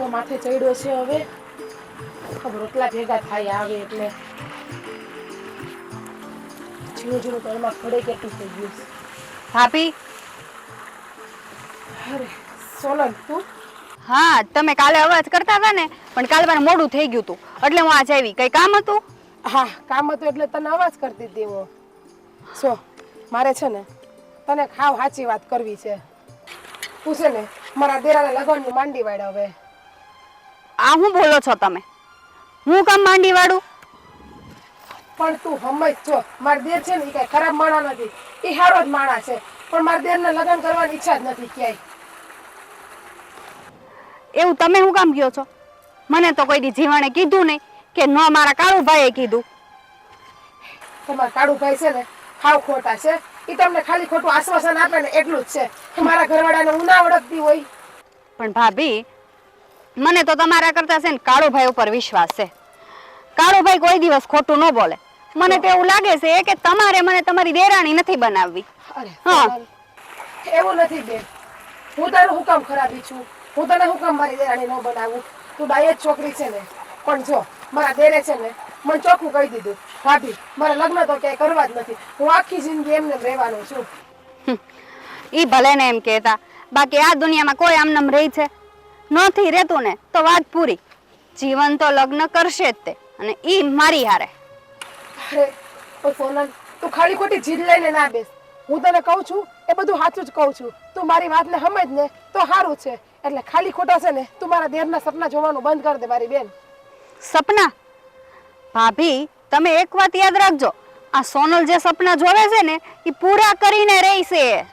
તો માથે ચડ્યો છે હવે ખબર રોટલા ભેગા થાય આવે એટલે ઝીણું ઝીણું તો એમાં ખડે કેટલું થઈ ગયું છે. ભાભી. અરે સોનલ તું? હા, તમે કાલે અવાજ કરતા હતા ને, પણ કાલે મારે મોડું થઈ ગયું હતું એટલે હું આજ આવી. કઈ કામ હતું? હા કામ હતું એટલે તને અવાજ કરતી હતી હું. મારે છે ને તને ખાવ સાચી વાત કરવી છે. તું છે ને મારા દેરાના લગ્નનું માંડી વાળ હવે. આ હું બોલો છો તમે? હું કામ માંડી વાળું? પણ તું સમજ છો મારા દેર છે ને એ કઈ ખરાબ માણા નથી, એ સારો જ માણા છે, પણ મારા દેરના લગ્ન કરવાની ઈચ્છા જ નથી ક્યાંય. એવું તમે શું કામ કયો છો? મને તો કોઈ દી જીવાણે કીધું નહીં કે ન મારા કાળુભાઈએ કીધું. તમારા કાળુભાઈ છે ને હાવ ખોટા છે. એ તમને ખાલી ખોટું આશ્વાસન આપે ને એટલું જ છે. મારા ઘરવાળાને હું ના ઓળખતી હોય. પણ ભાભી, મને તો તમારા કરતા છે ને કાળુભાઈ ઉપર વિશ્વાસ છે. કાળુભાઈ કોઈ દિવસ ખોટું ન બોલે. મને તો એવું લાગે છે કે તમારે મને તમારી દેરાણી નથી બનાવવી. અરે હા, એવું નથી બેન. હું તારું હુકામ ખરાબી છું? હું તને હુકામ મારી દેરાણી ન બનાવું? તું ડાય જ છોકરી છે ને. પણ જો મારા દેરે છે ને મને ચોખ્ખું કહી દીધું, ભાભી મારા લગ્ન તો ક્યાંય કરવા જ નથી, હું આખી જિંદગી એમને રહેવાનું છું. ઈ ભલે ને એમ કહેતા, બાકી આ દુનિયામાં કોઈ આમનામ રહી છે? નથી રહેતું ને તો વાત પૂરી. જીવન તો લગ્ન કરશે જ તે, અને ઈ મારી હારે. અરે ઓ સોનલ, તું ખાલી ખોટી જીદ લઈને ના બેસ. હું તને કહું છું એ બધું સાચું જ કહું છું. તું મારી વાતને સમજ ને તો સારું છે. એટલે ખાલી ખોટા છે ને તું મારા દેરના સપના જોવાનું બંધ કરી દે મારી બેન. સપના? ભાભી, તમે એક વાત યાદ રાખજો, આ સોનલ જે સપના જોવે છે ને એ પૂરા કરીને રહેશે.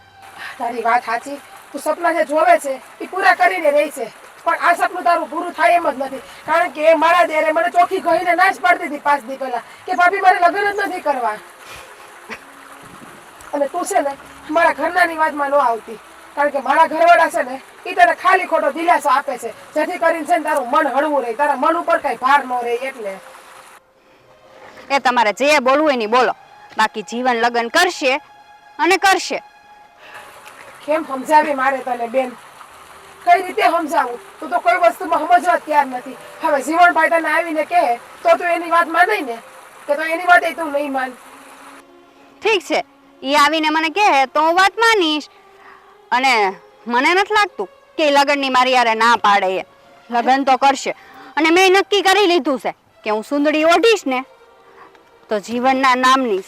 તારી વાત સાચી. તું સપના જે જોવે છે એ પૂરા કરીને રહી છે, પણ આ સપનું તારું પૂરું થાય એમ જ નથી. કારણ કે મારા દેરે મને ચોખ્ખી કહીને ના જ પાડતી હતી 5 દી પહેલા કે ભાભી મારે લગ્ન જ નથી કરવા. અને તું છે ને મારા ઘરનાની વાતમાં ન આવતી, કારણ કે મારા ઘરવાળા છે ને એ તને ખાલી ખોટો દિલાસો આપે છે, જેથી કરીને છે ને તારું મન હળવું રહે, તારા મન ઉપર કઈ ભાર ન રહે. એટલે એ તમારે જે બોલવું હોય ને બોલો, બાકી જીવન લગ્ન કરશે અને કરશે. કેમ સમજાવી મારે તને બેન? કઈ રીતે સમજાવું? તું તો કોઈ વસ્તુમાં સમજવા તૈયાર નથી. હવે જીવનભાઈ તને આવીને કહે તો તું એની વાત માને ને, કે તો એની વાત તું નહીં માન? ઠીક છે, ઈ આવીને મને કહે તો હું વાત માનીશ. અને મને નથી લાગતું કે લગ્નની મારી યારે ના પાડે. એ લગ્ન તો કરશે, અને મેં નક્કી કરી લીધું છે કે હું સુંદડી ઓઢીશ ને તો જીવનના નામની,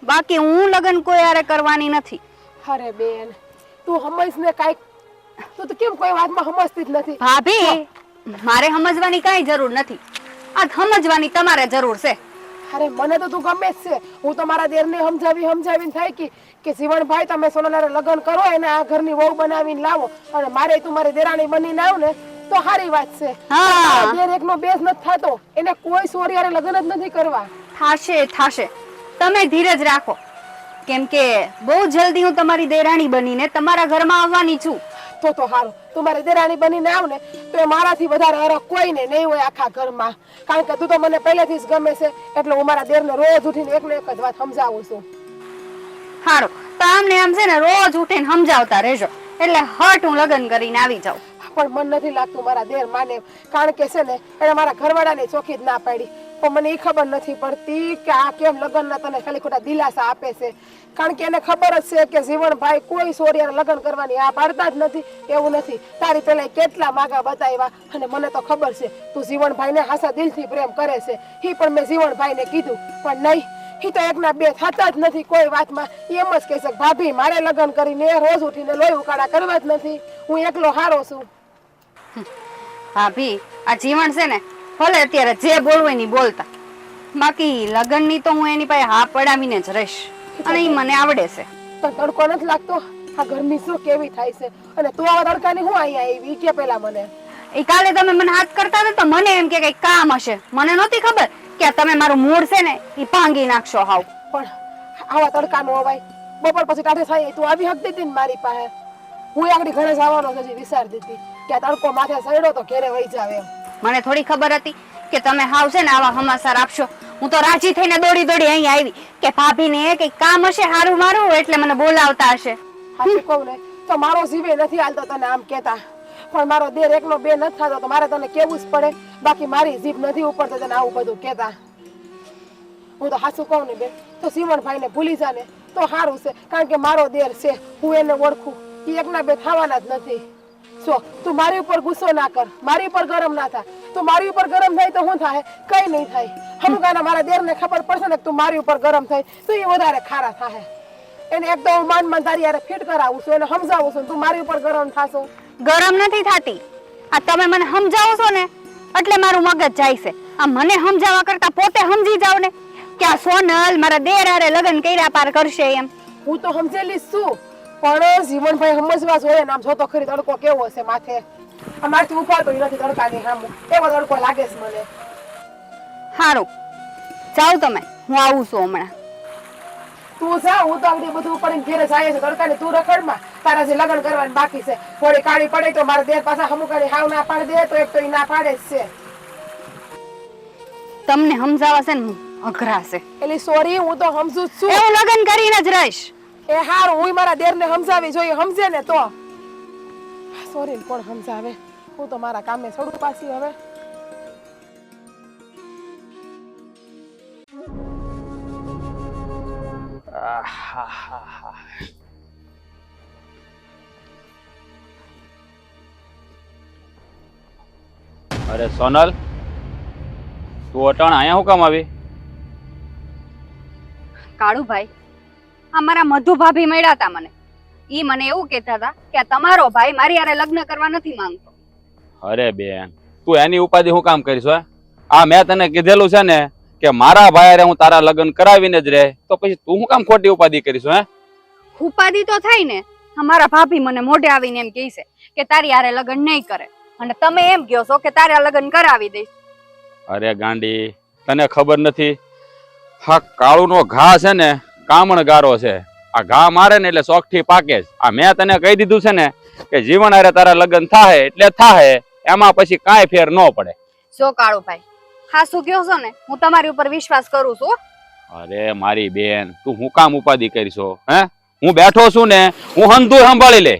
બાકી હું લગ્ન કોઈ યારે કરવાની નથી. અરે બેન, તું સમજ ને કાંઈક. તું તો કેમ કોઈ વાતમાં સમજતી જ નથી? ભાભી, મારે સમજવાની કાંઈ જરૂર નથી. આ સમજવાની તમારે જરૂર છે. અરે મને તો તું ગમે જ છે. હું તો મારા દેરને સમજાવીને થાય કે જીવનભાઈ તમે સોનલને લગ્ન કરો, એને આ ઘરની વહુ બનાવીને લાવો, અને મારે તું મારી દેરાણી બનીને આવ ને તો સારી વાત છે. હા, દેર એકનો બેસ નથી થતો, એને કોઈ સોરિયારે લગ્ન જ નથી કરવા. થાશે. તમે ધીરજ રાખો, કેમ કે બહુ જલ્દી હું તમારી દેરાણી બનીને તમારા ઘરમાં આવવાની છું. તો સારું, તું મારી દેરાણી બનીને આવ ને તો એ મારાથી વધારે હરખ કોઈને નહીં હોય આખા ઘરમાં. કારણ કે તું તો મને પહેલેથી જ ગમે છે, એટલે હું મારા દેરને રોજ ઉઠીને એકને એક જ વાત સમજાવું છું. સારું, તો આમને આમ છે ને રોજ ઉઠીને સમજાવતા રહેજો, એટલે હટ હું લગ્ન કરીને આવી જાઉં. પણ મન નથી લાગતું મારા દેર માને, કારણ કે છે ને એને મારા ઘરવાળાને ચોખ્ખી જ ના પાડી. પણ મને એ ખબર નથી પડતી કે આ કેમ લગ્નના તને ખાલી ખોટા દિલાસા આપે છે. કારણ કે એને ખબર જ છે કે જીવનભાઈ કોઈ સોરિયાને લગ્ન કરવાની આ પાડતા જ નથી. એવું નથી, તારી પેલા કેટલા માગા બતાવ્યા, અને મને તો ખબર છે તું જીવનભાઈને હાસા દિલથી પ્રેમ કરે છે. એ પણ મેં જીવનભાઈને કીધું, પણ નહીં, એ તો એકના બે થતા જ નથી કોઈ વાતમાં. એમ જ કહે છે ભાભી મારે લગ્ન કરીને રોજ ઉઠીને લોહી ઉકાળા કરવા જ નથી, હું એકલો હારો છું. ભાભી, આ જીવન છે ને ભલે અત્યારે જે બોલવું એની બોલતા, બાકી લગ્નની તો હું એની પાસે હા પડાવીને જ રહીશ, અને એ મને આવડે છે. પણ તડકો નથી લાગતો? આ ગરમી શું કેવી થાય છે, અને તું આવા તડકાની હું અહીંયા આવી કે પેલા મને? એ કાલે તમે મને હાથ કરતા હતા તો મને એમ કે કઈ કામ હશે, મને નહોતી ખબર કે તમે મારું મૂડ છે ને એ ભાંગી નાખશો હાવ. પણ આવા તડકાનો અવાય બપોર પછી ટાઢે થાય તું આવી શકતી હતી ને મારી પાસે? હું આગળ ઘરે જવાનો હજી વિચારતી હતી કે આ તડકો માથે સડ્યો તો ઘેરે વહી જાવ એમ. મને થોડી ખબર હતી કે તમે હાવ છે ને આવા સમાચાર આપશો. હું તો રાજી થઈને દોડી અહીંયા આવી કે ભાભીને કઈ કામ હશે હારું મારું, એટલે મને બોલાવતા હશે. હાચું કહું ને તો મારો જીવે નથી હાલતો તને આમ કેતા, પણ મારો દેર એકનો બે નથી થતો તો મારે તને કેવું જ પડે. બાકી મારી જીભ નથી ઉપડતી તને આવું બધું કહેતા. હું તો હાસું કહું ને બેન, તો સીમણભાઈને ભૂલી જા ને તો સારું છે. કારણ કે મારો દેર છે, હું એને ઓળખું. એ એકના બે થવાના જ નથી. જો તું મારી ઉપર ગુસ્સો ના કર, મારી ઉપર ગરમ ના થા. તું મારી ઉપર ગરમ થાય તો શું થાય? કઈ નહીં થાય. હમુકાના મારા દેરને ખબર પડશે ને કે તું મારી ઉપર ગરમ થાય તો એ વધારે ખારા થાય. એને એકદમ માન તારી યારે ફિટ કરાવું છું, એને સમજાવું છું. તું મારી ઉપર ગરમ થાશો. ગરમ નથી થાતી. આ તમે મને સમજાવો છો ને એટલે મારું મગજ જાય છે. આ મને સમજાવવા કરતા પોતે સમજી જાવ ને કે આ સોનલ મારા દેર હારે લગ્ન કર્યા પાર કરશે એમ. હું તો સમજેલી જ છું, પણ જીવનભાઈ સમજવા જોઈએ ને. આમ જોતો ખરી તડકો કેવો હશે માથે. અમારથી ઉપાડતો નથી તડકાની સામું. એવો તડકો લાગે છે મને. સારું જાઓ તમે, હું આવું છું હમણાં. તું જા, હું તો આ બધું ઉપાડીને ઘેરે જાય છે તડકાની. તું રખડમાં, તારા જે લગ્ન કરવાની બાકી છે. થોડી કાળી પડે તો મારા દેર પાછા હમુકાની હાવ ના પાડી દે તો એક તો ઈ ના પાડે જ છે. તમને સમજાવવા છે ને અઘરા છે. એટલે સોરી, હું તો સમજુ જ છું. હું લગ્ન કરીને જ રહીશ. એ હારું, હું મારા દેરને સમજાવી જોઈએ. સમજે ને તો. સોરી કોણ સમજાવે? હું તો મારા કામે છોડું પાછી હવે. અરે સોનલ, તું અટાણ અહીંયા હું કામ આવી? કાળુભાઈ, આ મારા મધુ ભાભી મળ્યા હતા મને. ઈ મને એવું કહેતા હતા કે તમારો ભાઈ મારી હારે લગ્ન કરવા નથી માંગતો. અરે બેન, તું એની ઉપાધિ હું કામ કરીશ? આ મેં તને કીધેલું છે ને કે મારા ભાઈ હારે હું તારા લગ્ન કરાવીને જ રહે, તો પછી તું હું કામ ખોટી ઉપાધિ કરીશ? ઉપાધિ તો થાય ને. અમારા ભાભી મને મોઢે આવીને એમ કહે છે કે તારી હારે લગ્ન નહીં કરે, અને તમે એમ કહો છો કે તારે લગ્ન કરાવી દઈશ. અરે ગાંડી, તને ખબર નથી? હા, કાળુનો ઘા છે ને કામણ ગારો છે. આ ઘા મારે ને એટલે શોખથી પાકે જ. આ મેં તને કહી દીધું છે ને કે જીવન હારે તારા લગ્ન થાય એટલે થાય, એમાં પછી કાંઈ ફેર ન પડે. જો કાળુભાઈ, હા શું કહો છો ને, હું તમારી ઉપર વિશ્વાસ કરું છું. અરે મારી બેન, તું હું કામ ઉપાધિ કરીશો? હું બેઠો છું ને, હું હંધું સંભાળી લે.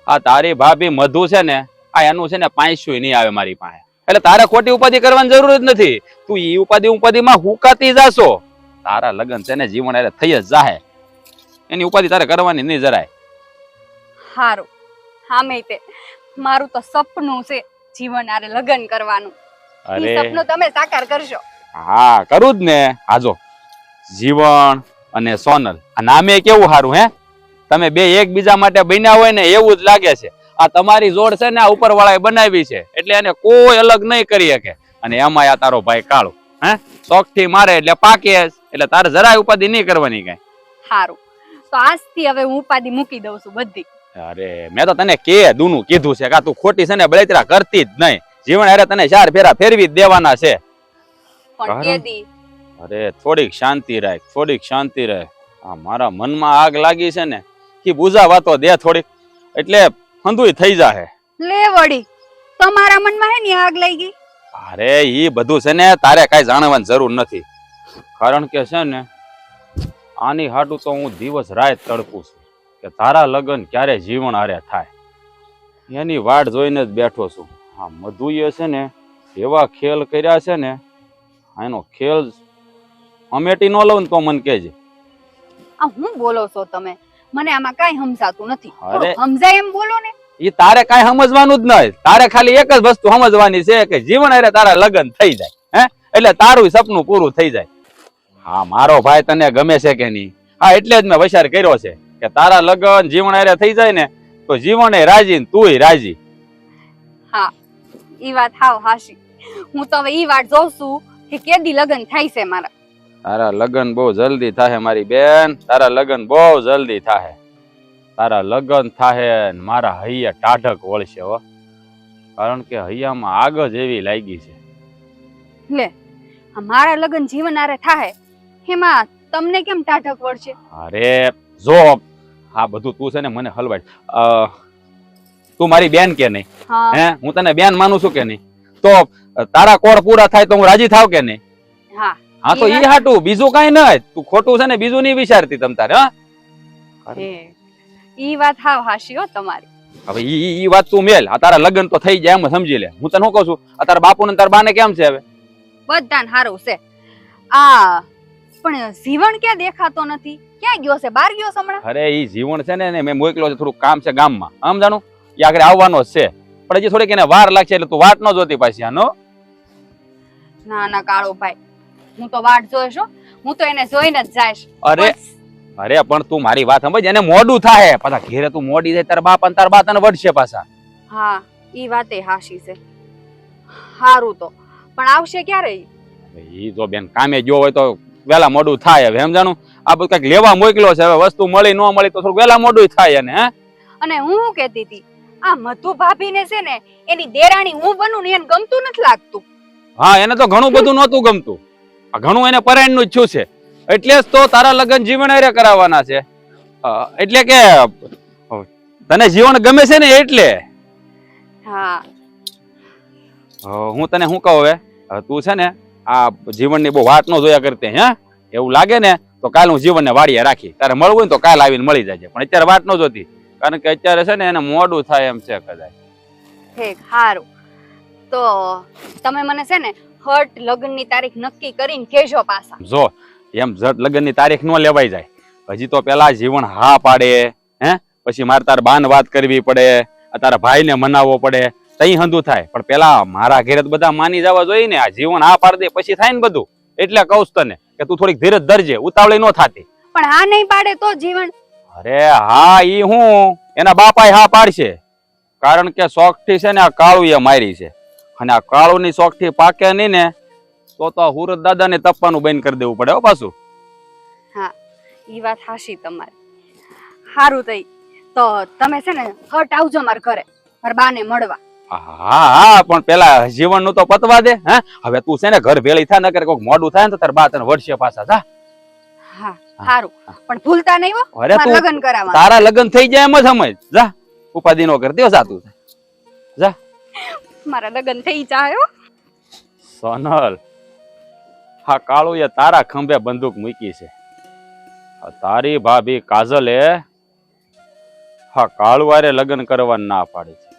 આ તારી ભાભી મધુ છે ને, આ એનું છે ને પાંચસું નહીં આવે મારી પાસે. એટલે તારે ખોટી ઉપાધિ કરવાની જરૂર જ નથી. તું ઈ ઉપાધિમાં હુકાતી જાશો. તારા લગ્ન છે ને જીવન એટલે થઈ જ જાહે. એની ઉપાધિ તારે કરવાની નહીં જરાય. હારું, હામે તે મારું તો સપનું છે જીવન હારે લગ્ન કરવાનું. ઈ સપનું તમે સાકાર કરશો. હા, કરું જ ને. આજો જીવન અને સોનલ, આ નામે કેવું સારું. તમે બે એકબીજા માટે બન્યા હોય ને એવું જ લાગે છે. આ તમારી જોડ છે ને આ ઉપરવાળાએ બનાવી છે, એટલે એને કોઈ અલગ નહીં કરી શકે. અને એમાં આ તારો ભાઈ કાળો શોખથી મારે એટલે પાકે, એટલે તારે જરાય ઉપાધિ નહીં કરવાની કઈ. હારું, તો આજથી હવે હું ઉપાધિ મૂકી દઉં છું બધી. અરે મેં તો તને કે દૂનું કીધું છે કે તું ખોટી છે ને બળતરા કરતી જ નહીં. જીવન અરે તને ચાર ફેરા ફેરવી જ દેવાના છે. પણ કેદી? અરે થોડીક શાંતિ રાખ, થોડીક શાંતિ રહે. આ મારા મનમાં આગ લાગી છે ને કે બુઝાવા તો દે થોડીક, એટલે હંધુય થઈ જાહે. લે વળી, તમારા મનમાં હે ની આગ લાગી? અરે ઈ બધું છે ને તારે કઈ જાણવાની જરૂર નથી. કારણ કે છે ને આની હાટું તો હું દિવસ રાત તડપું છું કે તારા લગ્ન ક્યારે જીવન હારે થાય. એની વાટ જોઈને જ બેઠો છું. આ મધુએ છે ને એવા ખેલ કર્યા છે ને, એનો ખેલ અમેટી ન લઉં તો મને કહેજે. આ હું બોલો છો તમે? મને આમાં કઈ સમજાતું નથી. અરે સમજાય એમ બોલો ને. ઈ તારે કઈ સમજવાનું જ નહીં. તારે ખાલી એક જ વસ્તુ સમજવાની છે કે જીવન હારે તારા લગ્ન થઈ જાય, એટલે તારું સપનું પૂરું થઈ જાય. હા, મારો ભાઈ તને ગમે છે કે નહીં? હા, એટલે જ મેં વિચાર કર્યો છે કે તારા લગ્ન જીવન હારે થઈ જાય ને તો જીવન રાજી ને તુંય રાજી. હા, ઈ વાત હાવ હાશી. હું તો હવે ઈ વાત જોઉં છું કે કેદી લગ્ન થાય છે મારા. તારા લગ્ન બહુ જલ્દી થાય મારી બેન. તારા લગ્ન બહુ જલ્દી થાય. તારા લગ્ન થાય ને મારા હૈયા ટાઢક વળશે હો. કારણ કે હૈયામાં આગ જ એવી લાગી છે. લે, મારા લગ્ન જીવન હારે થાય એમાં તમને કેમ ટાઢક વળશે? અરે જો આ બધું તું છે ને મને હલવાડ. તું મારી બેન કે નહીં? હું તને બેન માનું છું કે નહીં? તો તારા કોર પૂરા થાય તો હું રાજી થાવ કે નહીં? હા હા, તો ઈ હાટું, બીજું કઈ નહીં. તું ખોટું છે ને બીજું નહીં વિચારતી તમ તારે. ઈ વાત હાવ હાશી હો તમારી. હવે ઈ વાત તું મેલ. આ તારા લગ્ન તો થઈ જાય એમ સમજી લે. હું તને શું કહું છું, આ તારા બાપુ ને તારા બાને કેમ છે હવે? બધાને સારું છે. આ પણ જીવન ક્યાં દેખાતો નથી, ક્યાં ગયો છે? બહાર ગયો છે હમણાં? અરે ઈ જીવન છે ને મેં મોકલ્યો છે, થોડું કામ છે ગામમાં, આમ જાણું એ આગળ આવવાનો જ છે, પણ હજી થોડીક એને વાર લાગશે, એટલે તું વાટ ન જોતી પાછી આનો. ના ના કાળુભાઈ, હું તો વાટ જોઈશ હો. હું તો એને જોઈને જ જઈશ. અરે અરે પણ તું મારી વાત સમજ, એને મોડું થાય પાછા ઘેરે તું મોડી જાય તારા બાપ અને તારા બા તને વઢશે પાછા. હા ઈ વાતે હાશી છે. હારું તો પણ આવશે ક્યારે ઈ? ઈ જો બેન કામે ગયો હોય તો વેલા મોડું થાય. હવે સમજાણું, આ બધું કઈક લેવા મોકલ્યો છે, હવે વસ્તુ મળી ન મળી તો થોડું વેલા મોડું થાય એને. હે અને હું શું કહેતી હતી, આ મધુ ભાભીને છે ને એની દેરાણી હું બનું ને એને ગમતું નથી લાગતું. હા એને તો ઘણું બધું નહોતું ગમતું, આ ઘણું એને પરાયણનું જ થયું છે, એટલે જ તો તારા લગ્ન જીવન હારે કરાવવાના છે. એટલે કે તને જીવન ગમે છે ને એટલે. હા હું તને શું કહું, હવે તું છે ને આ જીવનની બહુ વાત ન જોયા કરતી. હે એવું લાગે ને તો કાલ હું જીવનને વાડીએ રાખી, તારે મળવું હોય ને તો કાલ આવીને મળી જાય, પણ અત્યારે વાત ન જોતી, કારણ કે અત્યારે છે ને એને મોડું થાય એમ છે કદાચ. ઠીક હારું, તો તમે મને છે ને હટ લગ્નની તારીખ નક્કી કરીને કહેજો પાછા. જો એમ જટ લગ્નની તારીખ ન લેવાઈ જાય, હજી તો પેલા જીવન હા પાડે, હે પછી મારે તાર બાન વાત કરવી પડે, તારા ભાઈને મનાવવો પડે, તઈ હંધું થાય. પણ પેલા મારા ઘેરે બધા માની જવા જોઈએ ને, આ જીવન હા પાડી દે પછી થાય ને બધું. એટલે કહું તને કે તું થોડીક ધીરજ ધરજે, ઉતાવળી ન થાતી. પણ હા નહીં પાડે તો જીવન? અરે હા ઈ હું એના બાપાએ હા પાડશે, કારણ કે શોખથી છે ને આ કાળુ એ મારી છે, અને આ કાળુની શોખથી પાકે નહીં ને તો હુરત દાદાને તપવાનું બંધ કરી દેવું પડે હો પાછું. હા ઈ વાત હાશી તમારી. હારું થઈ તો તમે છે ને હટ આવજો મારા ઘરે, મારા બાને મળવા. હા હા પણ પેલા જીવન નું તો પતવા દે. હે હવે તું છે ને ઘર ભેળી થાય, ન કરે કોઈક મોડું થાય ને તો તાર બા તને વળશે પાછા. જા. હા હારું, પણ ભૂલતા નહીં હો અરે મારા લગ્ન કરાવવા. તારા લગ્ન થઈ જાય એમ જ સમજ. જા ઉપાધિ નો કરતી હો, જા તું જા. મારા લગ્ન થઈ જાય હો. સોનલ, હા કાળુ એ તારા ખંભે બંદૂક મૂકી છે. તારી ભાભી કાજલે હા કાળુ હારે લગ્ન કરવા ના પાડી છે.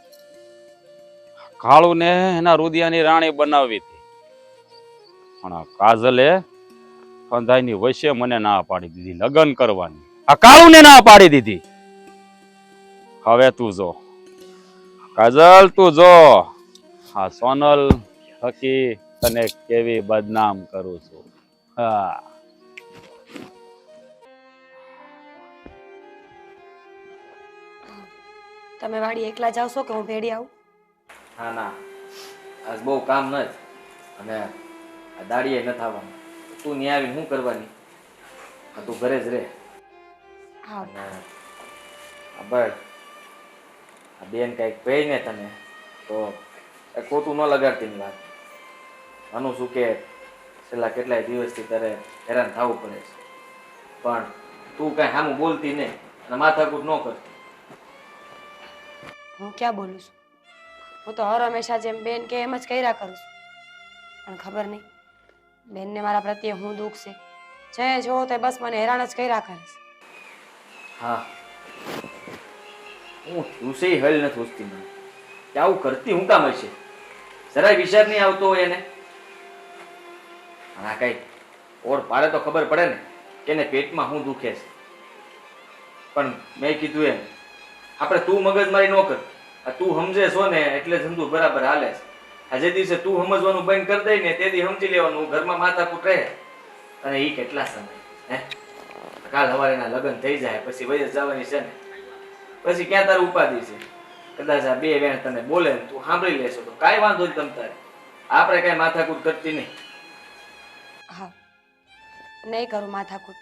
કાળુ ને એના રુદિયાની રાણી બનાવવી હતી, પણ આ કાજલે કંધાઈની વચ્ચે મને ના પાડી દીધી લગ્ન કરવાની. આ કાળુ ને ના પાડી દીધી. હવે તું જો કાજલ, તું જો હા સોનલ થકી તને કેવી બદનામ કરું છું. હા તમે વાડી એકલા જાવ છો કે હું ભેડી આવું? હા ના, આજ બહુ કામ ન જ, અને આ દાડીએ ન થવાનું. તું નહીં આવીને શું કરવાની? તું ઘરે જ રહે. હા અને આ બળ આ બેન કંઈક કહે ને તને તો એ ખોટું ન લગાડતી ની વાત. આનું શું કે છેલ્લા કેટલાય દિવસથી તારે હેરાન થવું પડે છે, પણ તું કાંઈ સામું બોલતી નહીં અને માથાકૂટ ન કરતી. હું ક્યાં બોલું છું? હું તો હર હંમેશા જેમ બેન કે એમ જ કર્યા કરું છું, પણ ખબર નહીં બેનને મારા પ્રત્યે હું દુઃખ છે. જે જોવો તે બસ મને હેરાન જ કર્યા કરે છે. હા હું તુસે હલ નથી ઉસતી મને કે આવું કરતી હું કામ હશે? જરાય વિચાર નહીં આવતો હોય એને. હા કઈ ઓળ પાડે તો ખબર પડે ને કે એને પેટમાં શું દુખે છે. પણ મેં કીધું એમ આપણે તું મગજમારી ન કર. આ તું સમજે છો ને એટલે ધંધુ બરાબર હાલે છે. આ જે દિવસે તું સમજવાનું બંધ કરી દઈ ને તે દી સમજી લેવાનું ઘરમાં માથાકૂટ રહે. અને એ કેટલા સમય હે? કાલ સવારેના લગ્ન થઈ જાય પછી વયસ જવાની છે ને, પછી ક્યાં તારું ઉપાધિ છે? કદાચ આ બે વેણ તને બોલે ને તું સાંભળી લેશો તો કાંઈ વાંધો નહીં તમ તારે. આપણે કાંઈ માથાકૂટ કરતી નહીં. હા નહીં કરું માથાકૂટ,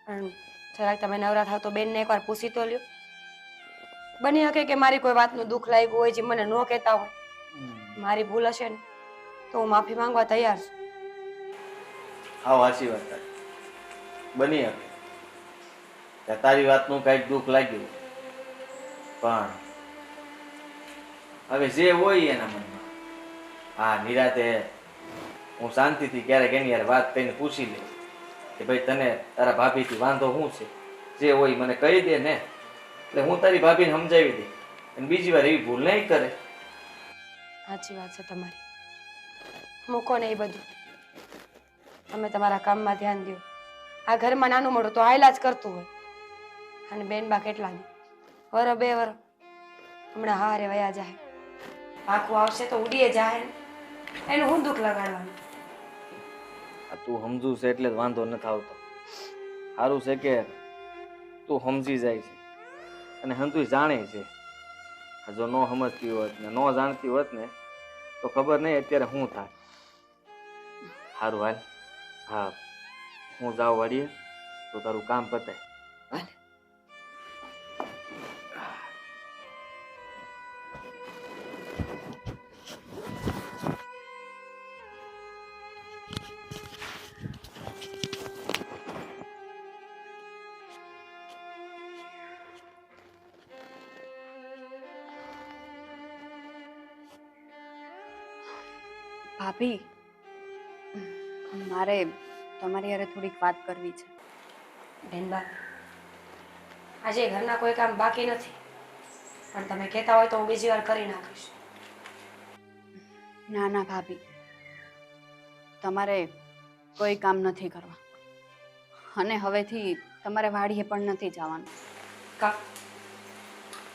પણ જરાક તમે નવરા થાવ તો બેનને એકવાર પૂછી તો લ્યો. બની શકે કે મારી કોઈ વાતનું દુઃખ લાગ્યું હોય જે મને ન કહેતા હોય. મારી ભૂલ હશે ને તો હું માફી માંગવા તૈયાર છું. હા સાચી વાત તારી. બની શકે કે તારી વાતનું કાંઈક દુઃખ લાગ્યું, પણ હવે જે હોય એના મનમાં હા નિરાતે હું શાંતિથી ક્યારેક એની યાર વાત કરીને પૂછી લઈશ કે ભાઈ તને તારા ભાભીથી વાંધો શું છે, જે હોય મને કહી દે ને. એટલે હું તારી ભાભીને સમજાવી દઈ અને બીજી વાર એવી ભૂલ નહીં કરે. સાચી વાત છે તમારી. મૂકો ને એ બધું. તમે તમારા કામમાં ધ્યાન દો. આ ઘરમાં નાનું મોટું તો આયલા જ કરતું હોય. અને બેનબા કેટલાની વર 2 વર હમણાં હારે વયા જાય. પાકું આવશે તો ઉડીએ જાય ને. એનું હું દુઃખ લગાડવાનું. આ તું સમજુ છે એટલે જ વાંધો નથી આવતો. સારું છે કે તું સમજી જાય છે અને હંતુ જાણે છે. જો ન સમજતી હોત ને ન જાણતી હોત ને તો ખબર નહીં અત્યારે શું થાય. સારું હાલ. હા, હું જાઉં વાડીએ તો તારું કામ પતાય. ભાભી, મારે તમારી હારે થોડીક વાત કરવી છે. બેનબા, આજે ઘરના કોઈ કામ બાકી નથી, પણ તમે કહેતા હોય તો હું બીજી વાર કરી નાખીશ. ના ના ભાભી, તમારે કોઈ કામ નથી કરવા અને હવેથી તમારે વાડીએ પણ નથી જવાનું. કા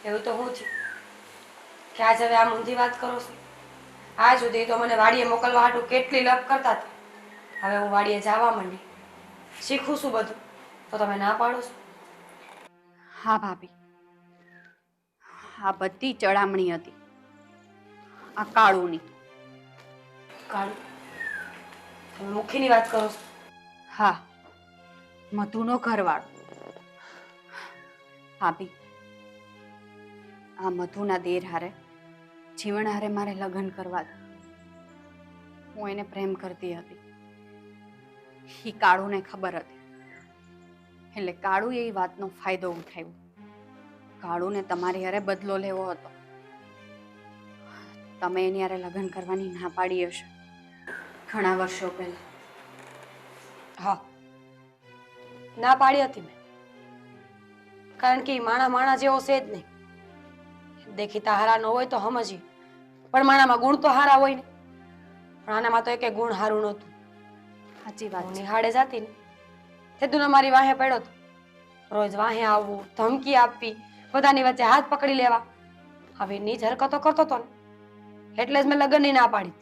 એવું તો હું થયું કે આજ હવે આમ ઊંધી વાત કરો છો? આ સુધી તો મને વાડીએ મોકલવા હાટું કેટલી લપ કરતા હતા. હવે હું વાડીએ જવા માંડી, શીખું છું બધું, તો તમે ના પાડો છો? હા ભાભી, આ બધી ચડામણી હતી આ કાળુની. કાળું? તમે મુખીની વાત કરો છો? હા, મધુનો ઘરવાળો. ભાભી, આ મધુના દેર હારે જીવન હારે મારે લગ્ન કરવા હતા. હું એને પ્રેમ કરતી હતી. એ કાળુને ખબર હતી એટલે કાળુએ એ વાતનો ફાયદો ઉઠાવ્યો. કાળુને તમારી હારે બદલો લેવો હતો. તમે એની હારે લગ્ન કરવાની ના પાડી હશે ઘણા વર્ષો પહેલા. હા, ના પાડી હતી મેં, કારણ કે માણા જેવો છે જ નહીં. દેખીતા હારા ન હોય તો સમજીએ, પણ માણામાં ગુણ તો હારા હોય ને. પણ આનામાં તો એક ગુણ હારું નહોતું. સાચી વાત હું છે. નિહાળે જાતી ને તેદુનો મારી વાહે પડ્યો હતો. રોજ વાહે આવવું, ધમકી આપવી, બધાની વચ્ચે હાથ પકડી લેવા, હવે નીચ હરકતો કરતો હતો ને એટલે જ મેં લગ્નની ના પાડી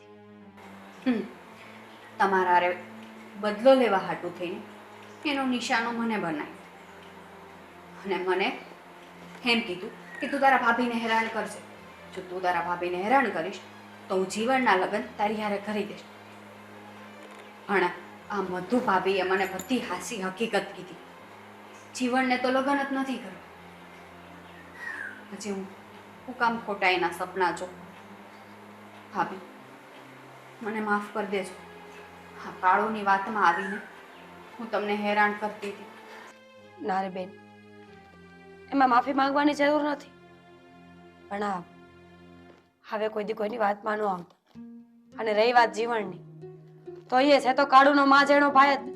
હતી. તમારા હારે બદલો લેવા હાટું થઈને એનો નિશાનો મને બનાવ્યો અને મને એમ કીધું કે તું તારા ભાભીને હેરાન કરશે. જો તું તારા ભાભીને હેરાન કરીશ તો હું જીવનના લગ્ન તારી હારે કરી દઈશ. પણ આ મધુ ભાભીએ મને બધી હાસી હકીકત કીધી. જીવનને તો લગ્ન જ નથી કરવા. પછી હું કામ ખોટા એના સપના જો. ભાભી, મને માફ કરી દેજો. હા, કાળુની વાતમાં આવીને હું તમને હેરાન કરતી હતી. ના રે બેન, એમાં માફી માંગવાની જરૂર નથી. પણ હા, હવે કોઈ દી કોઈની વાતમાં ન આવતા. અને રહી વાત જીવનની, તો એ છે તો કાળુનો માં જેનો ભાઈ જ ને.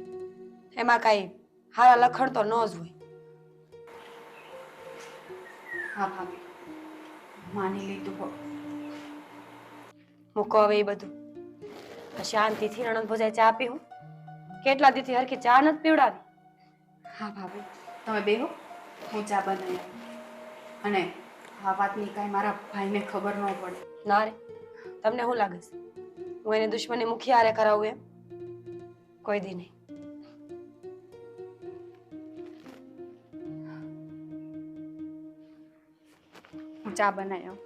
એમાં કાંઈ હારા લખણ તો ન જ હોય. હા ભાભી, માની લીધું હો. મૂકો હવે એ બધું. શાંતિથી નણંદ ભોજાઈ ચા પીવું. કેટલા દીથી હરખી ચા નથી પીવડાવી. હા ભાભી, તમે બેહો, હું ચા બનાવી આવું. અને આ વાતની કાંઈ મારા ભાઈને ખબર ન પડે. ના રે, તમને શું લાગે છે હું એને દુશ્મની મુખી હારે કરાવું એમ? કોઈ દી નહીં. હું ચા બનાવી આવું.